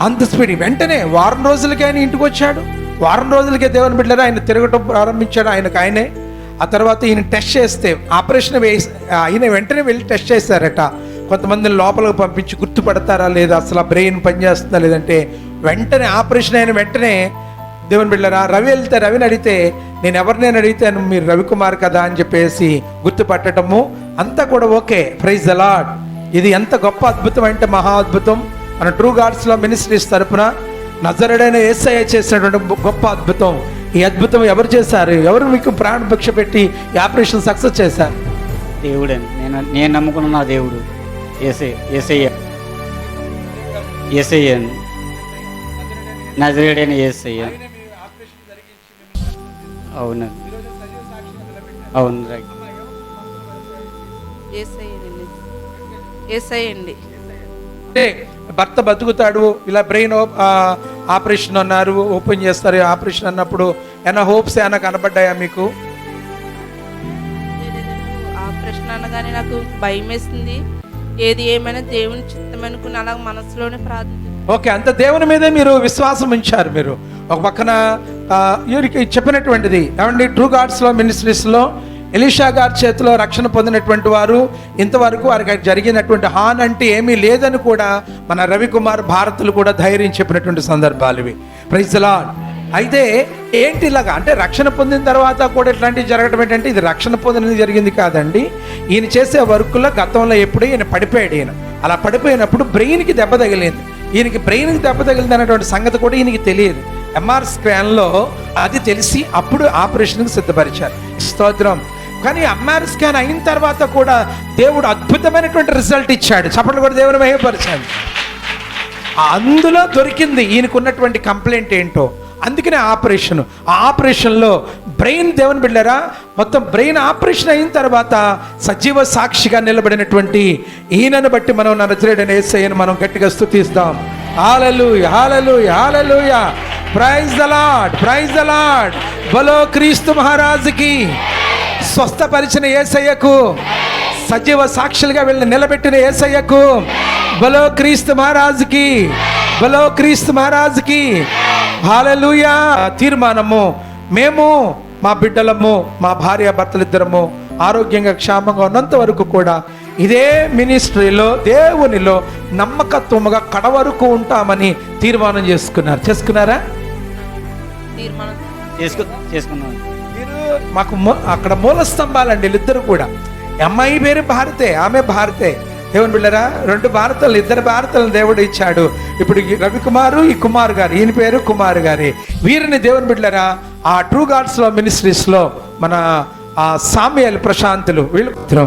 అంత స్పీడ్ వెంటనే వారం రోజులకే ఆయన ఇంటికి వచ్చాడు. వారం రోజులకే దేవుని బిడ్డలారా ఆయన తిరగటం ప్రారంభించాడు. ఆయనే ఆ తర్వాత ఈయన టెస్ట్ చేస్తే ఆపరేషన్ ఆయన వెంటనే వెళ్ళి టెస్ట్ చేశారట. కొంతమందిని లోపలికి పంపించి గుర్తుపడతారా లేదా, అసలు బ్రెయిన్ పనిచేస్తుందా లేదంటే, వెంటనే ఆపరేషన్ అయిన వెంటనే దేవుని బిడ్డలారా రవిని అడిగితే, నేను ఎవరినైనా అడిగితే మీరు రవికుమార్ కదా అని చెప్పేసి గుర్తుపట్టడము అంతా కూడా ఓకే. Praise the lord. ఇది ఎంత గొప్ప అద్భుతం అంటే మహా అద్భుతం. మన ట్రూ గాడ్స్లో మినిస్ట్రీస్ తరపున నజరుడైన యేసయ్య చేసినటువంటి గొప్ప అద్భుతం. ఈ అద్భుతం ఎవరు చేశారు? ఎవరు మీకు ప్రాణభిక్ష పెట్టి ఈ ఆపరేషన్ సక్సెస్ చేశారు? దేవుడే. నేను నమ్ముకున్న నా దేవుడు యేసయ్య. నజరేడని యేసయ్య. అవును అవును రైట్. ఏసై అండి. అంటే భర్త బతుకుతాడు, ఇలా బ్రెయిన్ ఆపరేషన్ అన్నారు, ఓపెన్ చేస్తారు ఆపరేషన్ అన్నప్పుడు ఏమైనా హోప్స్ ఏమైనా కనబడ్డాయా మీకు? ఆపరేషన్ అనగానే నాకు భయం వేసింది. ఏది ఏమైనా దేవుని చిత్తం అనుకుని అలా మనసులోనే ప్రార్థన. ఓకే, అంత దేవుని మీదే మీరు విశ్వాసం ఉంచారు. మీరు ఒక పక్కన వీరికి చెప్పినటువంటిది ఏమండి, ట్రూ గాడ్స్లో మినిస్ట్రీస్లో ఎలీషా గారి చేతిలో రక్షణ పొందినటువంటి వారు ఇంతవరకు వారికి జరిగినటువంటి హాని అంటే ఏమీ లేదని కూడా మన రవికుమార్ భారతులు కూడా ధైర్యం చెప్పినటువంటి సందర్భాలు ఇవి. Praise the lord. అయితే ఏంటి ఇలాగా అంటే రక్షణ పొందిన తర్వాత కూడా ఇట్లాంటివి జరగడం ఏంటంటే ఇది రక్షణ పొందినది జరిగింది కాదండి. ఈయన చేసే వర్కుల్లో గతంలో ఎప్పుడు ఈయన పడిపోయాడు. ఈయన అలా పడిపోయినప్పుడు బ్రెయిన్కి దెబ్బ తగిలింది. ఈయనకి బ్రెయిన్కి దెబ్బ తగిలింది అనేటువంటి సంగతి కూడా ఈయనకి తెలియదు. ఎంఆర్ స్కాన్లో అది తెలిసి అప్పుడు ఆపరేషన్కి సిద్ధపరిచారు. స్తోత్రం. కానీ ఎంఆర్ స్కాన్ అయిన తర్వాత కూడా దేవుడు అద్భుతమైనటువంటి రిజల్ట్ ఇచ్చాడు. చప్పట్లు కూడా దేవుని మహిమపరిచాడు. అందులో దొరికింది ఈయనకున్నటువంటి కంప్లైంట్ ఏంటో. అందుకనే ఆపరేషన్. ఆ ఆపరేషన్లో బ్రెయిన్, దేవుని బిడ్డలారా, మొత్తం బ్రెయిన్ ఆపరేషన్ అయిన తర్వాత సజీవ సాక్షిగా నిలబడినటువంటి ఈయనను బట్టి మనం నజరేయుడైన యేసయ్యను మనం గట్టిగా స్తుతిస్తాం. Hallelujah, hallelujah, hallelujah. Praise the lord, praise the lord. బలో క్రీస్తు మహారాజుకి. స్వస్థపరిచిన యేసయ్యకు, సజీవ సాక్షులుగా వీళ్ళని నిలబెట్టిన యేసయ్యకు, బలో క్రీస్తు మహారాజుకి, బలో క్రీస్తు మహారాజుకి. హల్లెలూయా. తీర్మానము, మేము మా బిడ్డలము, మా భార్య భర్తలిద్దరము ఆరోగ్యంగా క్షేమంగా ఉన్నంత వరకు కూడా ఇదే మినిస్ట్రీలో దేవునిలో నమ్మకత్వముగా కడవరకు ఉంటామని తీర్మానం చేసుకున్నారా? తీర్మానం చేసుకున్నాను. మీరు మాకు అక్కడ మూల స్తంభాలండి వీళ్ళిద్దరు కూడా. అమ్మాయి పేరు భారతే, ఆమె భారతే. దేవుని బిళ్ళరా, 2 భారతలు, 2 భారతలను దేవుడు ఇచ్చాడు. ఇప్పుడు రవికుమారు, ఈ కుమార్ గారు, ఈయన పేరు కుమార్ గారి. వీరిని దేవుని బిళ్ళరా ఆ ట్రూ గాడ్స్లో మినిస్ట్రీస్లో మన ఆ సామ్యుయేల్ ప్రశాంతులు, వీళ్ళు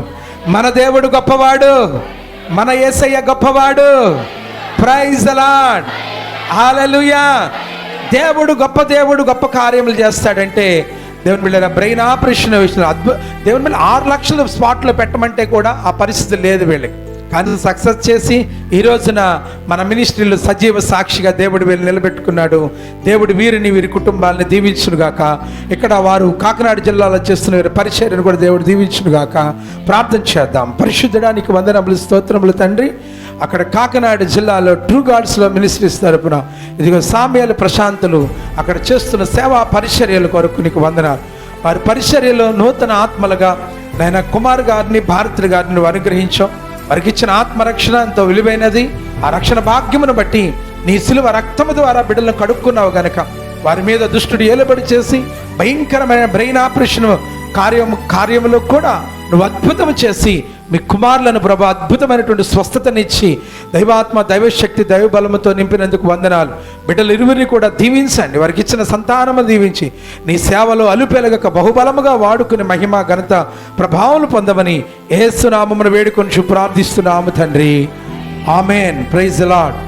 మన దేవుడు గొప్పవాడు, మన యేసయ్య గొప్పవాడు. ప్రైజ్ ది లార్డ్, హల్లెలూయా. దేవుడు గొప్ప దేవుడు, గొప్ప కార్యములు చేస్తాడంటే దేవుని బిడ్డ బ్రెయిన్ ఆపరేషన్ విషయంలో దేవుని బిడ్డ 6 లక్షలు స్పాట్లో పెట్టమంటే కూడా ఆ పరిస్థితి లేదు వీళ్ళకి. కానీ సక్సెస్ చేసి ఈ రోజున మన మినిస్ట్రీలో సజీవ సాక్షిగా దేవుడు వీళ్ళు నిలబెట్టుకున్నాడు. దేవుడు వీరిని, వీరి కుటుంబాలని దీవించునుగాక. ఇక్కడ వారు కాకినాడ జిల్లాలో చేస్తున్న వీరి పరిచర్యను కూడా దేవుడు దీవించునుగాక. ప్రార్థన చేద్దాం. పరిశుద్ధడానికి వందనములు, స్తోత్రములు తండ్రి. అక్కడ కాకినాడ జిల్లాలో ట్రూ గాడ్స్లో మినిస్ట్రీస్ తరపున ఇదిగో సామ్యుయేల్ ప్రశాంతులు అక్కడ చేస్తున్న సేవా పరిచర్యల కొరకు నీకు వందనాలు. వారి పరిచర్యలో నూతన ఆత్మలుగా నాయన కుమార్ గారిని, భారతుల గారిని అనుగ్రహించాం. వారికి ఇచ్చిన ఆత్మరక్షణ ఎంతో విలువైనది. ఆ రక్షణ భాగ్యమును బట్టి నీ సిలువ రక్తము ద్వారా బిడ్డలను కడుక్కున్నావు గనక వారి మీద దుష్టుడు ఏలుబడి చేసి భయంకరమైన బ్రెయిన్ ఆపరేషన్ కార్యములో కూడా నువ్వు అద్భుతం చేసి మీ కుమారులను ప్రభు అద్భుతమైనటువంటి స్వస్థతనిచ్చి దైవాత్మ, దైవశక్తి, దైవబలముతో నింపినందుకు వందనాలు. బిడ్డలు ఇరువురిని కూడా దీవించండి. వారికి ఇచ్చిన సంతానము దీవించి నీ సేవలో అలుపెలగక బహుబలముగా వాడుకుని మహిమ, ఘనత, ప్రభావాలు పొందమని యేసు నామమున వేడుకొని ప్రార్థిస్తున్నాము తండ్రి. ఆమేన్. Praise the lord.